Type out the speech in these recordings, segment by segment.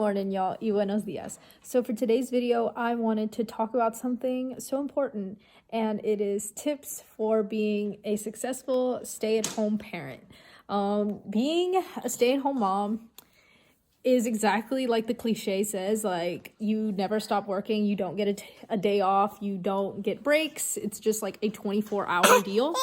morning, y'all, y buenos dias. So for today's video, I wanted to talk about something so important, and it is tips for being a successful stay-at-home parent. Being a stay-at-home mom is exactly like the cliche says, like you never stop working, you don't get a day off, you don't get breaks. It's just like a 24-hour deal.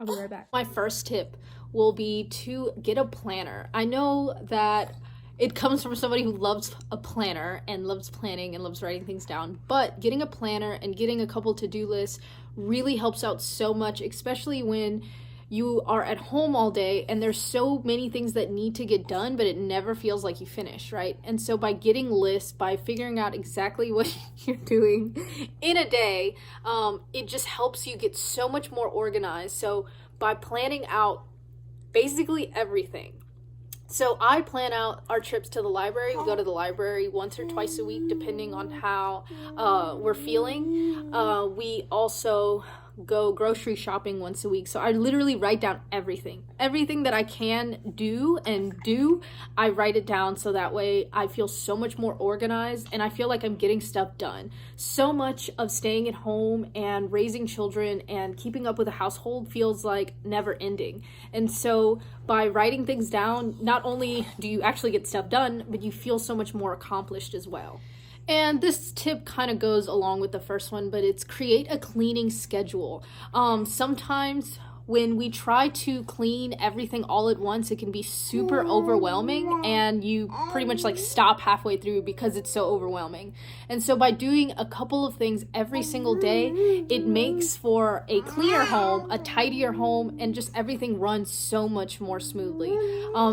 I'll be right back. My first tip will be to get a planner. I know that it comes from somebody who loves a planner and loves planning and loves writing things down, but getting a planner and getting a couple to-do lists really helps out so much, especially when you are at home all day and there's so many things that need to get done, but it never feels like you finish, right? And so by getting lists, by figuring out exactly what you're doing in a day, it just helps you get so much more organized. So by planning out basically everything. So I plan out our trips to the library. We go to the library once or twice a week, depending on how we're feeling. We also go grocery shopping once a week. So I literally write down everything that I can do, I write it down, so that way I feel so much more organized and I feel like I'm getting stuff done. So much of staying at home and raising children and keeping up with a household feels like never ending. And so by writing things down, not only do you actually get stuff done, but you feel so much more accomplished as well. And this tip kind of goes along with the first one, but it's create a cleaning schedule. Sometimes when we try to clean everything all at once, it can be super overwhelming and you pretty much like stop halfway through because it's so overwhelming. And so by doing a couple of things every single day, it makes for a cleaner home, a tidier home, and just everything runs so much more smoothly.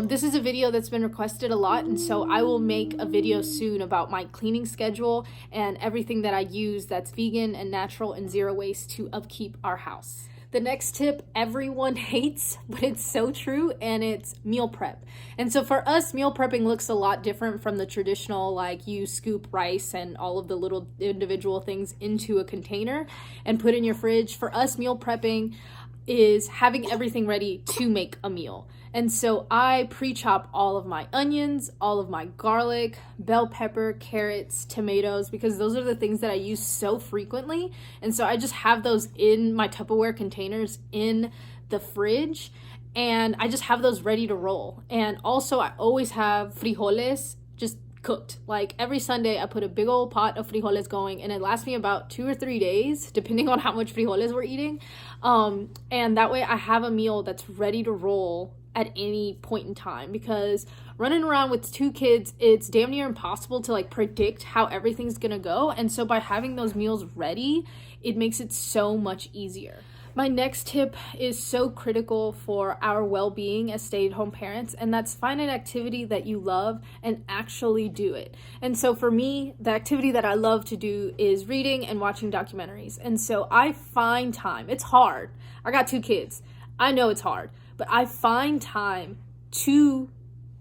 This is a video that's been requested a lot, and so I will make a video soon about my cleaning schedule and everything that I use that's vegan and natural and zero waste to upkeep our house. The next tip everyone hates, but it's so true, and it's meal prep. And so for us, meal prepping looks a lot different from the traditional, like you scoop rice and all of the little individual things into a container and put in your fridge. For us, meal prepping is having everything ready to make a meal. And so I pre-chop all of my onions, all of my garlic, bell pepper, carrots, tomatoes, because those are the things that I use so frequently. And so I just have those in my Tupperware containers in the fridge, and I just have those ready to roll. And also I always have frijoles just cooked. Like every Sunday I put a big old pot of frijoles going, and it lasts me about 2 or 3 days depending on how much frijoles we're eating. And that way I have a meal that's ready to roll at any point in time, because running around with 2 kids, it's damn near impossible to like predict how everything's gonna go. And so by having those meals ready, it makes it so much easier. My next tip is so critical for our well-being as stay-at-home parents, and that's find an activity that you love and actually do it. And so for me, the activity that I love to do is reading and watching documentaries. And so I find time. It's hard. I got 2 kids. I know it's hard, but I find time to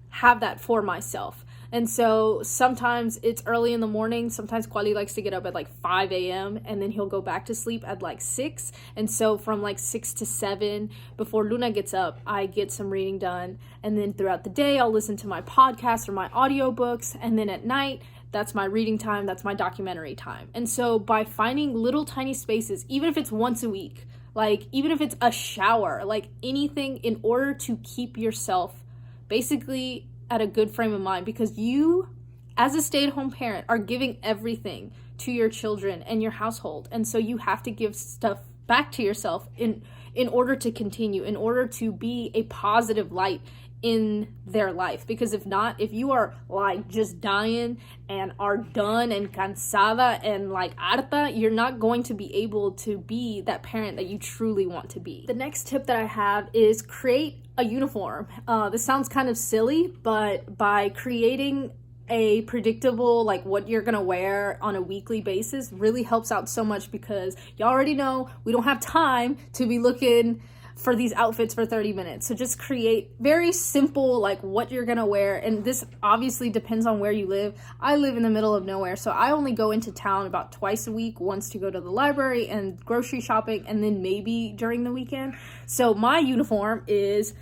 have that for myself. And so sometimes it's early in the morning. Sometimes Kwali likes to get up at like 5 a.m. and then he'll go back to sleep at like 6. And so from like 6 to 7, before Luna gets up, I get some reading done. And then throughout the day, I'll listen to my podcast or my audiobooks. And then at night, that's my reading time. That's my documentary time. And so by finding little tiny spaces, even if it's once a week, like even if it's a shower, like anything, in order to keep yourself basically at a good frame of mind, because you as a stay-at-home parent are giving everything to your children and your household. And so you have to give stuff back to yourself in order to continue, in order to be a positive light in their life. Because if not, if you are like just dying and are done and cansada and like harta, you're not going to be able to be that parent that you truly want to be. The next tip that I have is create a uniform. This sounds kind of silly, but by creating a predictable, like what you're gonna wear on a weekly basis really helps out so much, because you already know we don't have time to be looking for these outfits for 30 minutes. So just create very simple, like what you're gonna wear. And this obviously depends on where you live. I live in the middle of nowhere, so I only go into town about twice a week, once to go to the library and grocery shopping, and then maybe during the weekend. So my uniform is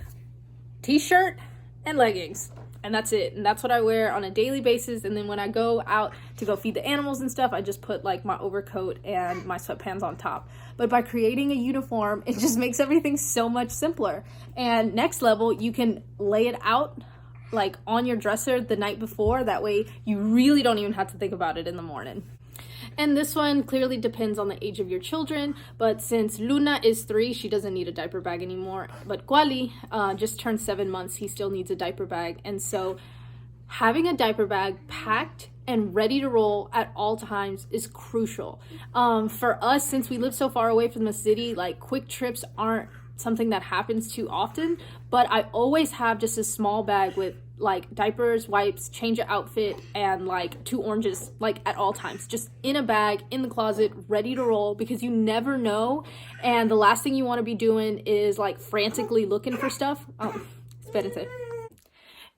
t-shirt and leggings. And that's it. And that's what I wear on a daily basis. And then when I go out to go feed the animals and stuff, I just put like my overcoat and my sweatpants on top. But by creating a uniform, it just makes everything so much simpler. And next level, you can lay it out like on your dresser the night before. That way you really don't even have to think about it in the morning. And this one clearly depends on the age of your children, but since Luna is 3, she doesn't need a diaper bag anymore. But Quali just turned 7 months, he still needs a diaper bag. And so having a diaper bag packed and ready to roll at all times is crucial. For us, since we live so far away from the city, like quick trips aren't something that happens too often, but I always have just a small bag with like diapers, wipes, change of outfit, and like 2 oranges, like at all times, just in a bag in the closet, ready to roll, because you never know. And the last thing you want to be doing is like frantically looking for stuff. Espérense.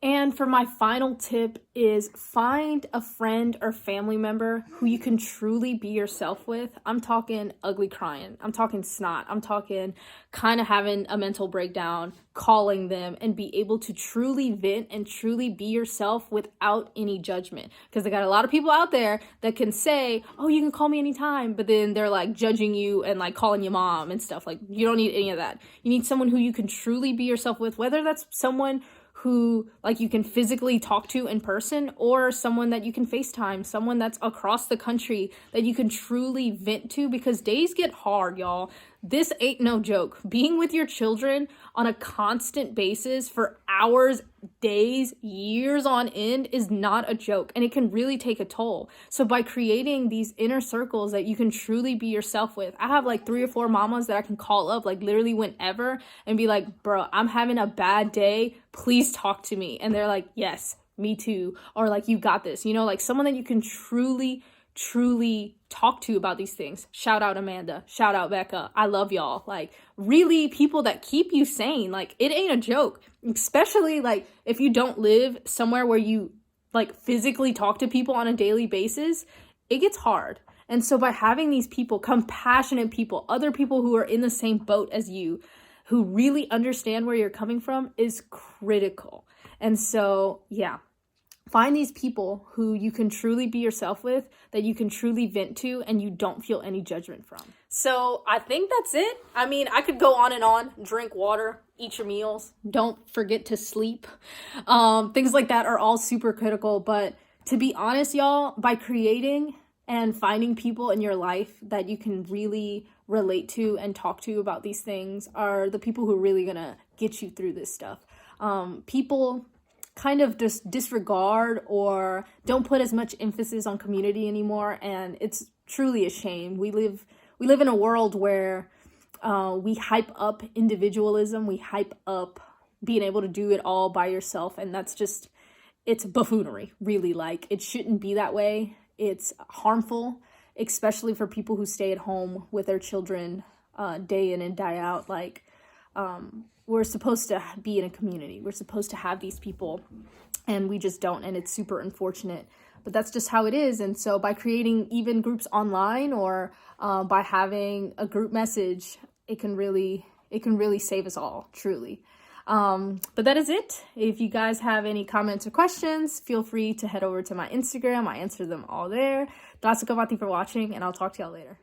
And for my final tip is find a friend or family member who you can truly be yourself with. I'm talking ugly crying. I'm talking snot. I'm talking kind of having a mental breakdown, calling them, and be able to truly vent and truly be yourself without any judgment. Because I got a lot of people out there that can say, oh, you can call me anytime, but then they're like judging you and like calling you mom and stuff. Like, you don't need any of that. You need someone who you can truly be yourself with, whether that's someone who like you can physically talk to in person, or someone that you can FaceTime, someone that's across the country that you can truly vent to, because days get hard, y'all. This ain't no joke. Being with your children on a constant basis for hours, days, years on end is not a joke, and it can really take a toll. So by creating these inner circles that you can truly be yourself with, I have like 3 or 4 mamas that I can call up like literally whenever and be like, bro, I'm having a bad day, please talk to me. And they're like, yes, me too. Or like, you got this, you know, like someone that you can truly talk to about these things. Shout out Amanda, shout out Becca, I love y'all. Like really people that keep you sane. Like it ain't a joke, especially like if you don't live somewhere where you like physically talk to people on a daily basis, it gets hard. And so by having these people, compassionate people, other people who are in the same boat as you, who really understand where you're coming from, is critical. And so yeah, find these people who you can truly be yourself with, that you can truly vent to, and you don't feel any judgment from. So I think that's it. I mean, I could go on and on. Drink water, eat your meals, don't forget to sleep. Things like that are all super critical. But to be honest, y'all, by creating and finding people in your life that you can really relate to and talk to about these things are the people who are really gonna get you through this stuff. People kind of just disregard or don't put as much emphasis on community anymore, and it's truly a shame. We live in a world where we hype up individualism, we hype up being able to do it all by yourself, and that's just, it's buffoonery, really. Like, it shouldn't be that way. It's harmful, especially for people who stay at home with their children day in and day out. Like, we're supposed to be in a community. We're supposed to have these people, and we just don't, and it's super unfortunate. But that's just how it is. And so by creating even groups online, or by having a group message, it can really save us all, truly. But that is it. If you guys have any comments or questions, feel free to head over to my Instagram. I answer them all there. Thanks for watching, and I'll talk to y'all later.